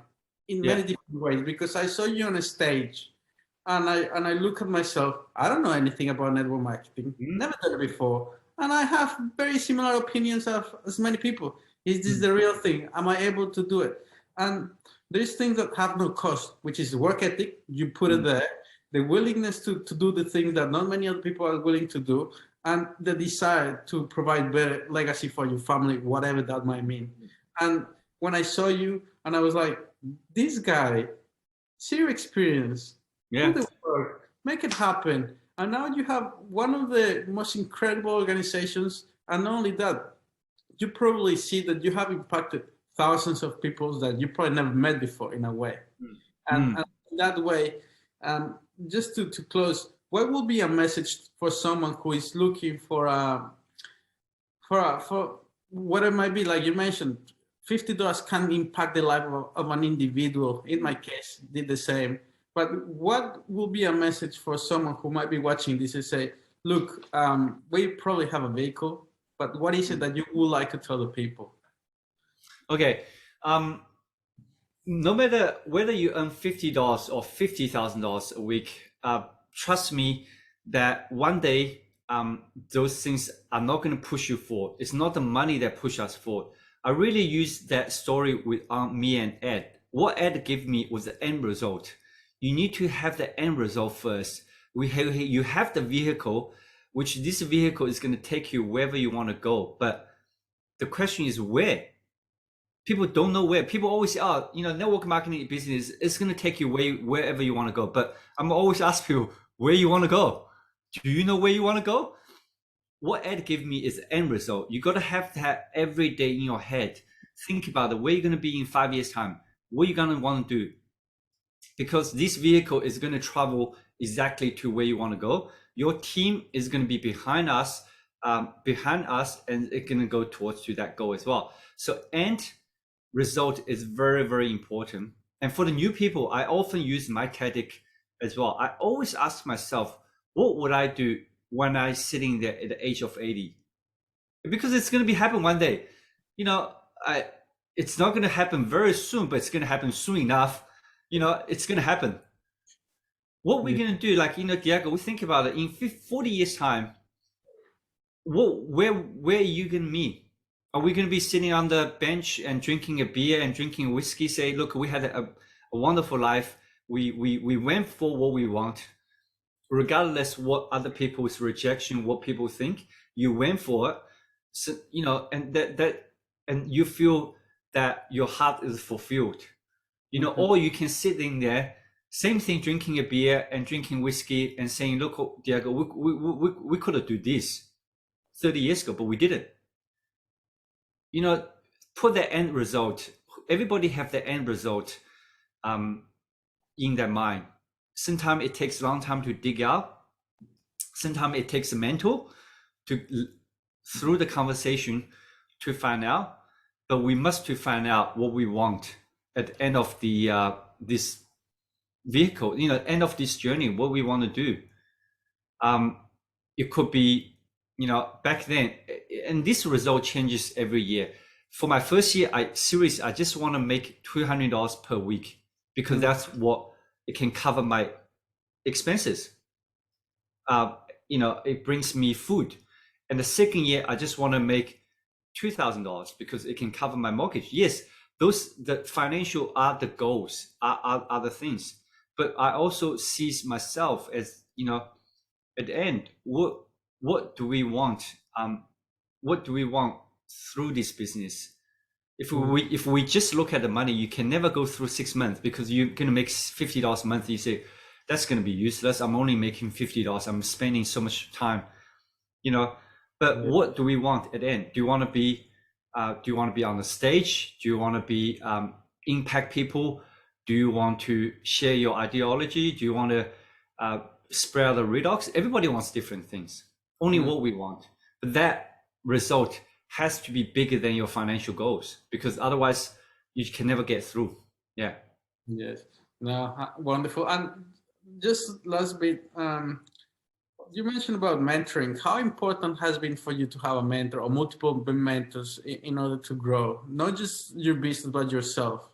in many different ways, because I saw you on a stage, and I look at myself. I don't know anything about network marketing, never done it before, and I have very similar opinions as many people. Is this the real thing? Am I able to do it? And there's things that have no cost, which is work ethic. You put it there, the willingness to do the things that not many other people are willing to do, and the desire to provide better legacy for your family, whatever that might mean. And when I saw you, and I was like, this guy, zero experience, put the work, make it happen. And now you have one of the most incredible organizations. And not only that, you probably see that you have impacted thousands of people that you probably never met before in a way. And that way, just to close, what would be a message for someone who is looking for what it might be? Like you mentioned, $50 can impact the life of an individual. In my case, did the same. But what will be a message for someone who might be watching this and say, look, we probably have a vehicle, but what is it that you would like to tell the people? Okay. No matter whether you earn $50 or $50,000 a week, trust me that one day those things are not going to push you forward. It's not the money that push us forward. I really used that story with me and Ed. What Ed gave me was the end result. You need to have the end result first. You have the vehicle, which this vehicle is going to take you wherever you want to go. But the question is where? People don't know where. People always say, oh, network marketing business is going to take you wherever you want to go. But I'm always ask people where you want to go. Do you know where you want to go? What Ed gave me is the end result. You got to have that every day in your head. Think about it. Where you're going to be in 5 years' time. What you're going to want to do. Because this vehicle is going to travel exactly to where you want to go. Your team is going to be behind us, and it's going to go towards to that goal as well. So end result is very, very important. And for the new people, I often use my tactic as well. I always ask myself, what would I do when I'm sitting there at the age of 80? Because it's going to happen one day. It's not going to happen very soon, but it's going to happen soon enough. It's going to happen. What we're going to do, Diego, we think about it in 40 years time. Where are you going to meet? Are we going to be sitting on the bench and drinking a beer and drinking whiskey? Say, look, we had a wonderful life. We went for what we want, regardless what other people's rejection, what people think. You went for it, so, and you feel that your heart is fulfilled. Or you can sit in there, same thing, drinking a beer and drinking whiskey and saying, look, Diego, we could have done this 30 years ago, but we didn't. Put the end result. Everybody have the end result in their mind. Sometimes it takes a long time to dig out. Sometimes it takes a mental through the conversation to find out. But we must to find out what we want at the end of the this vehicle. End of this journey, what we want to do. It could be, back then, and this result changes every year. For my first year, I just want to make $200 per week because that's what it can cover my expenses. It brings me food. And the second year, I just want to make $2,000 because it can cover my mortgage. Yes, the financial are the goals, are the things. But I also see myself as, at the end, what do we want? What do we want through this business? If we just look at the money, you can never go through 6 months because you're going to make $50 a month. You say, that's going to be useless. I'm only making $50. I'm spending so much time, but what do we want at the end? Do you want to be on the stage? Do you want to be impact people? Do you want to share your ideology? Do you want to spread the redox? Everybody wants different things. Only what we want. But that result has to be bigger than your financial goals because otherwise you can never get through. Yeah. Yes. No, wonderful. And just last bit, you mentioned about mentoring. How important has been for you to have a mentor or multiple mentors in order to grow, not just your business but yourself,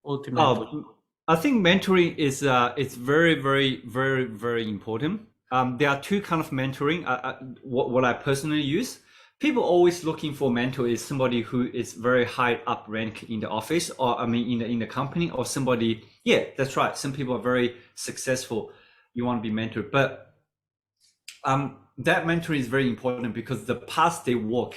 ultimately? I think mentoring is it's very, very, very, very important. There are two kind of mentoring. What I personally use. People always looking for mentor is somebody who is very high up rank in the office, or I mean in the company, or somebody. Yeah, that's right. Some people are very successful. You want to be mentored, but that mentoring is very important because the path they walk,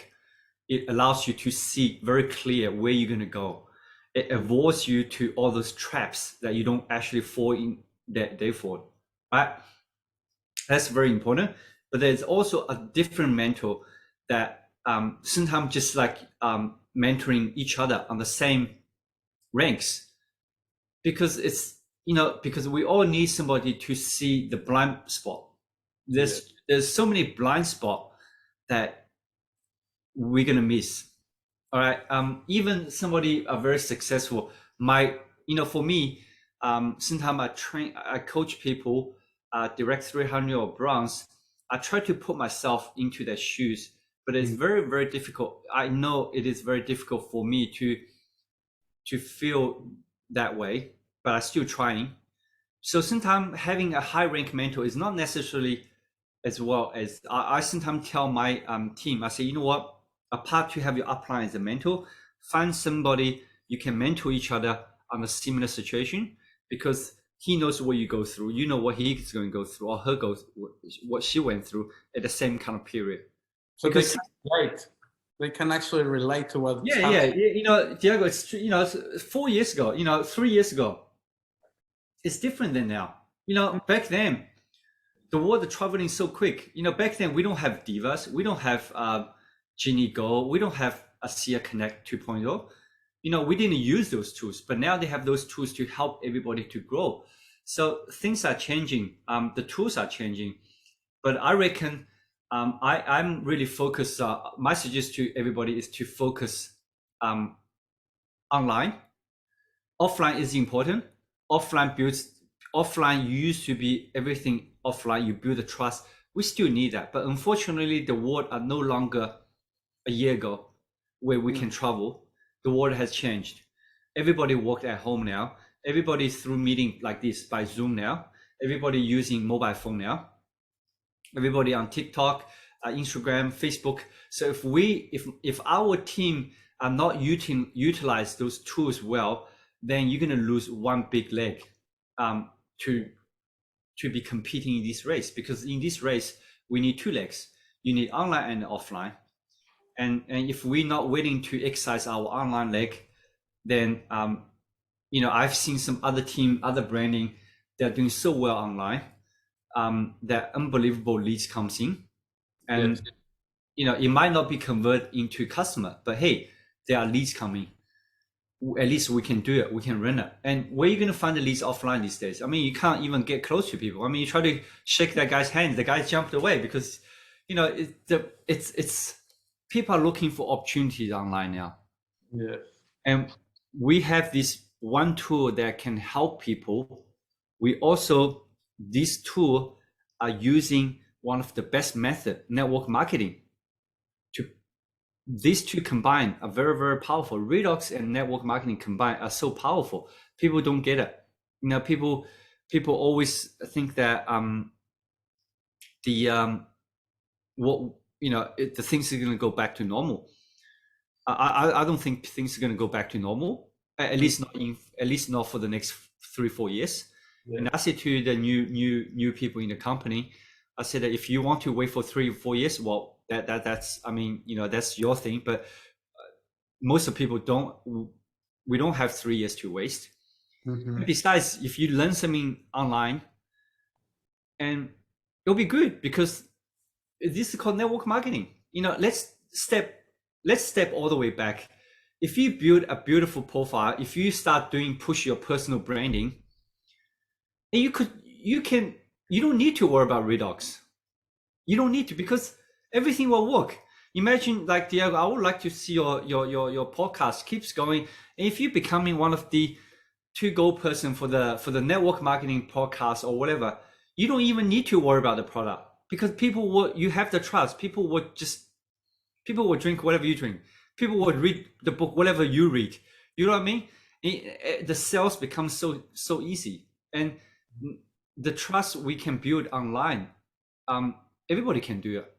it allows you to see very clear where you're going to go. It avoids you to all those traps that you don't actually fall in that they fall, right? That's very important. But there's also a different mentor that sometimes just like mentoring each other on the same ranks, because it's, because we all need somebody to see the blind spot. There's so many blind spot that we're gonna miss. All right. Even somebody very successful might, for me, sometimes I coach people, direct 300 or bronze. I try to put myself into their shoes, but it's very, very difficult. I know it is very difficult for me to feel that way, but I'm still trying. So sometimes having a high rank mentor is not necessarily as well as I sometimes tell my team. I say, you know what? Apart to have your upline as a mentor, find somebody you can mentor each other on a similar situation, because he knows what you go through. You know what he's going to go through, or her goes what she went through at the same kind of period. So because they can relate. They can actually relate to what's yeah, happening. Diego, it's 4 years ago, 3 years ago, it's different than now. Back then the world traveling so quick. Back then we don't have Divas, we don't have Genie Go, we don't have ASEA Connect 2.0. We didn't use those tools, but now they have those tools to help everybody to grow. So things are changing. The tools are changing, but I reckon I'm really focused. My suggestion to everybody is to focus online. Offline is important. Offline used to be everything offline. You build a trust. We still need that, but unfortunately, the world are no longer a year ago where we can travel. The world has changed. Everybody work at home now. Everybody through meeting like this by Zoom now. Everybody using mobile phone now. Everybody on TikTok, Instagram, Facebook. So if our team are not utilize those tools well, then you're gonna lose one big leg to be competing in this race, because in this race we need two legs. You need online and offline, and if we're not willing to exercise our online leg, then I've seen some other branding, they're doing so well online, that unbelievable leads comes in, and it might not be converted into customer, but hey, there are leads coming. At least we can do it. We can run it. And where are you going to find the leads offline these days? I mean, you can't even get close to people. I mean, you try to shake that guy's hand, the guy jumped away, because it's people are looking for opportunities online now. Yes. And we have this one tool that can help people. We also, this tool are using one of the best method, network marketing. These two combined are very, very powerful. Redox and network marketing combined are so powerful. People don't get it. People always think that the things are going to go back to normal. I don't think things are going to go back to normal. At least not for the next 3-4 years. Yeah. And I said to the new people in the company, I said that if you want to wait for 3 or 4 years, well, that's that's your thing. But most of people don't. We don't have 3 years to waste. Mm-hmm. Besides, if you learn something online, and it'll be good, because this is called network marketing. Let's step all the way back. If you build a beautiful profile, if you start push your personal branding, and you don't need to worry about Redox. You don't need to, because everything will work. Imagine, like, Diego, I would like to see your podcast keeps going. And if you're becoming one of the to-go person for the network marketing podcast or whatever, you don't even need to worry about the product. because people will, you have the trust. People will drink whatever you drink. People will read the book, whatever you read. You know what I mean? The sales become so easy, and the trust we can build online, everybody can do it.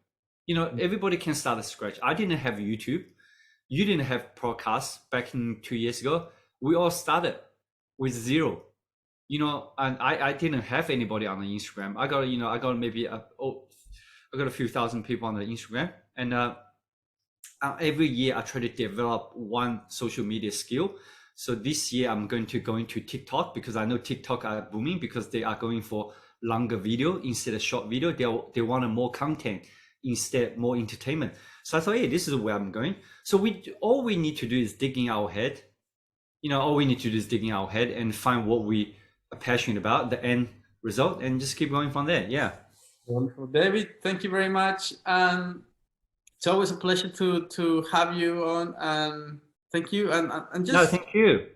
You know, everybody can start at scratch. I didn't have YouTube. You didn't have podcasts back in 2 years ago. We all started with zero. You know, and I didn't have anybody on the Instagram. I got maybe I got a few thousand people on the Instagram, and every year I try to develop one social media skill. So this year I'm going to go into TikTok, because I know TikTok are booming because they are going for longer video instead of short video. They want more content instead, more entertainment. So I thought, hey, this is where I'm going. So all we need to do is dig in our head. You know, all we need to do is dig in our head and find what we are passionate about, the end result, and just keep going from there. Yeah. Wonderful, David. Thank you very much, and it's always a pleasure to have you on. And thank you, and just No, thank you.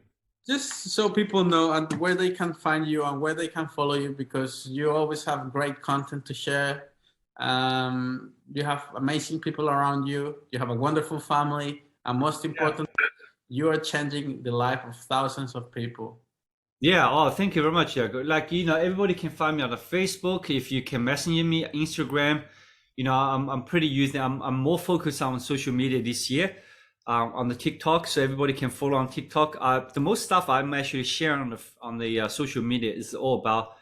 just so people know and where they can find you and where they can follow you, because you always have great content to share. You have amazing people around you. You have a wonderful family, and most important, you are changing the life of thousands of people. Yeah. Oh, thank you very much. Yeah. Like, you know, everybody can find me on the Facebook. If you can message me, Instagram. You know, I'm pretty using. I'm more focused on social media this year, on the TikTok, so everybody can follow on TikTok. The most stuff I'm actually sharing on the social media is all about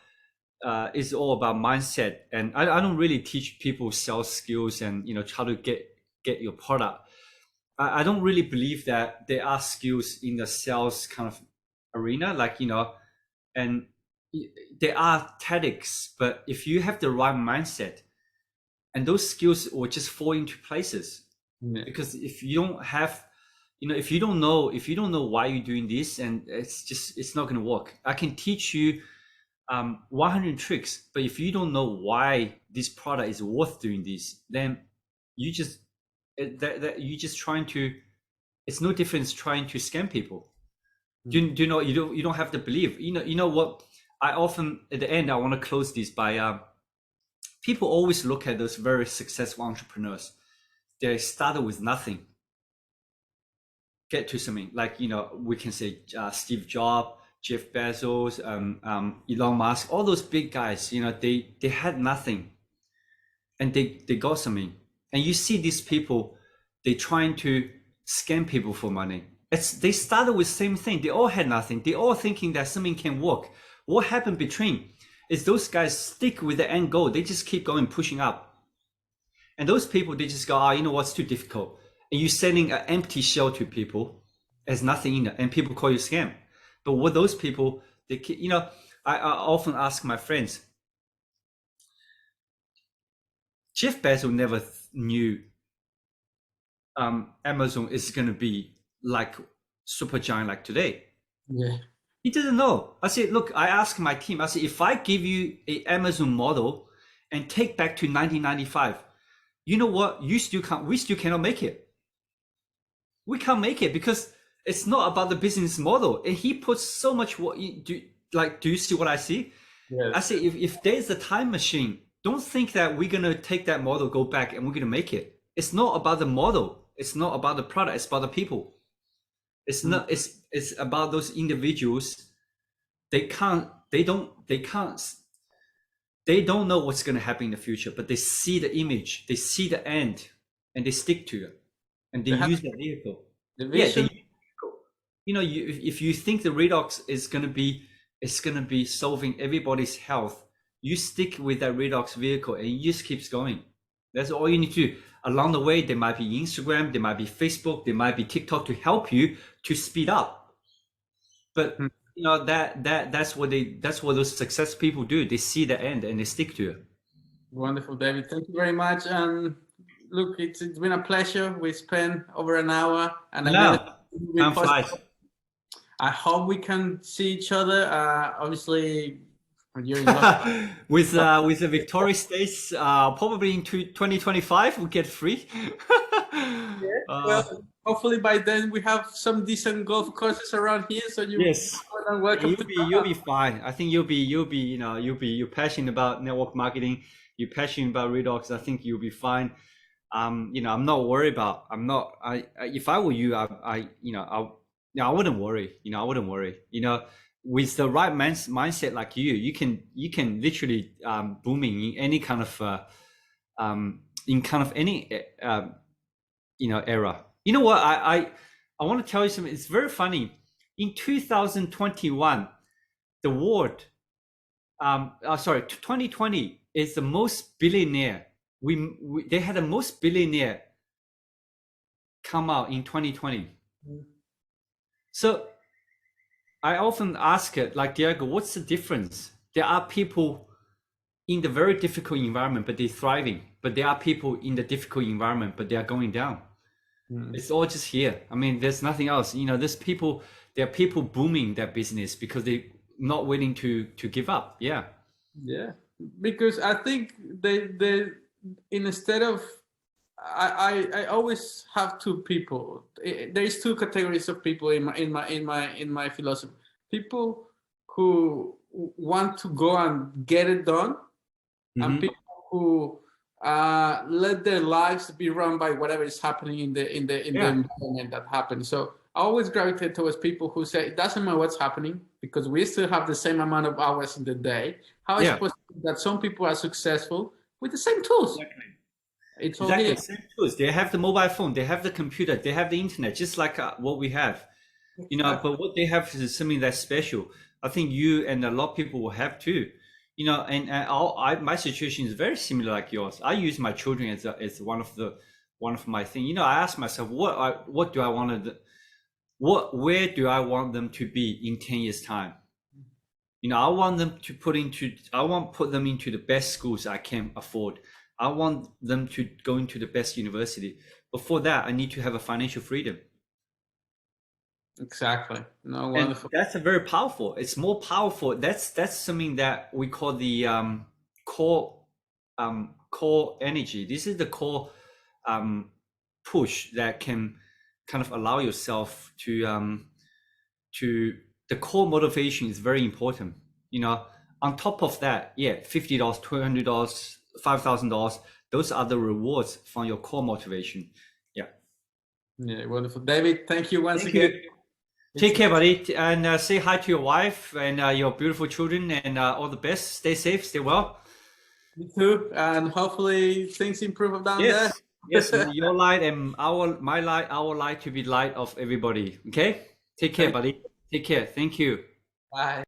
mindset, and I don't really teach people sales skills and, you know, how to get your product. I don't really believe that there are skills in the sales kind of arena, like, you know, and there are tactics, but if you have the right mindset, and those skills will just fall into places. Yeah. Because if you don't have, you know, if you don't know why you're doing this, and it's not going to work. I can teach you 100 tricks, but if you don't know why this product is worth doing this, then you just trying to, it's no difference trying to scam people. Do you know, you don't have to believe. You know what, I often at the end I want to close this by people always look at those very successful entrepreneurs. They started with nothing, get to something, like, you know, we can say Steve Jobs, Jeff Bezos, Elon Musk, all those big guys. You know, they had nothing, and they got something. And you see these people, they trying to scam people for money. They started with same thing. They all had nothing. They all thinking that something can work. What happened between is those guys stick with the end goal. They just keep going, pushing up. And those people, they just go, you know what's too difficult. And you're sending an empty shell to people. There's nothing in it, and people call you scam. But what those people, they, you know, I often ask my friends, Jeff Bezos never knew Amazon is going to be like super giant like today. Yeah. He didn't know. I said, look, I asked my team, I said, if I give you a Amazon model and take back to 1995, you know what? We still cannot make it. We can't make it because it's not about the business model. And he puts so much work. Do you see what I see? Yes. I say, if there's a time machine, don't think that we're going to take that model, go back, and we're going to make it. It's not about the model. It's not about the product. It's about the people. It's not, it's about those individuals. They don't know what's going to happen in the future, but they see the image, they see the end, and they stick to it, and they use that vehicle. The vision. Yeah, you know, if you think the redox is going to be solving everybody's health, you stick with that redox vehicle and it just keeps going. That's all you need to do. Along the way, there might be Instagram, there might be Facebook, there might be TikTok to help you to speed up. But you know, that's what those success people do. They see the end and they stick to it. Wonderful, David. Thank you very much. And look, it's been a pleasure. We spent over an hour, and time flies. I hope we can see each other. Obviously, you're with the Victoria States, probably in 2025 we get free. Well, hopefully by then we have some decent golf courses around here, so you yes, and welcome to You'll be fine. I think you're passionate about network marketing. You're passionate about redox. I think you'll be fine. I'm not worried about. I'm not. If I were you, I wouldn't worry. I wouldn't worry. With the right mindset like you can literally booming in any kind of in kind of any era. You know what? I want to tell you something. It's very funny. In 2021, the world, 2020 is the most billionaire. They had the most billionaire come out in 2020. So I often ask it, like, Diego, what's the difference? There are people in the very difficult environment, but they're thriving. But there are people in the difficult environment, but they are going down. It's all just here. I mean, there's nothing else. There are people booming their business because they're not willing to give up. Yeah. Yeah, because I think they instead of I always have two people. There is two categories of people in my philosophy. People who want to go and get it done, and people who let their lives be run by whatever is happening in the environment that happens. So I always gravitate towards people who say it doesn't matter what's happening because we still have the same amount of hours in the day. How is it possible that some people are successful with the same tools? Exactly. It's all here. Same tools. They have the mobile phone, they have the computer, they have the internet, just like what we have. But what they have is something that's special. I think you and a lot of people will have too. My situation is very similar like yours. I use my children as one of my things. I ask myself, what do I want to, where do I want them to be in 10 years time? I want them to put them into the best schools I can afford. I want them to go into the best university. Before that, I need to have a financial freedom. Exactly. No, wonderful. And that's a very powerful. It's more powerful. That's something that we call the core energy. This is the core push that can kind of allow yourself to the core motivation is very important. On top of that, $50, $200, $5,000. Those are the rewards from your core motivation. Yeah, wonderful. David, thank you once again. Take care, buddy, and say hi to your wife and your beautiful children, and all the best. Stay safe, stay well. You too, and hopefully things improve down there. Yes, your light and our light to be light of everybody. Okay, take care, buddy. Take care. Thank you. Bye.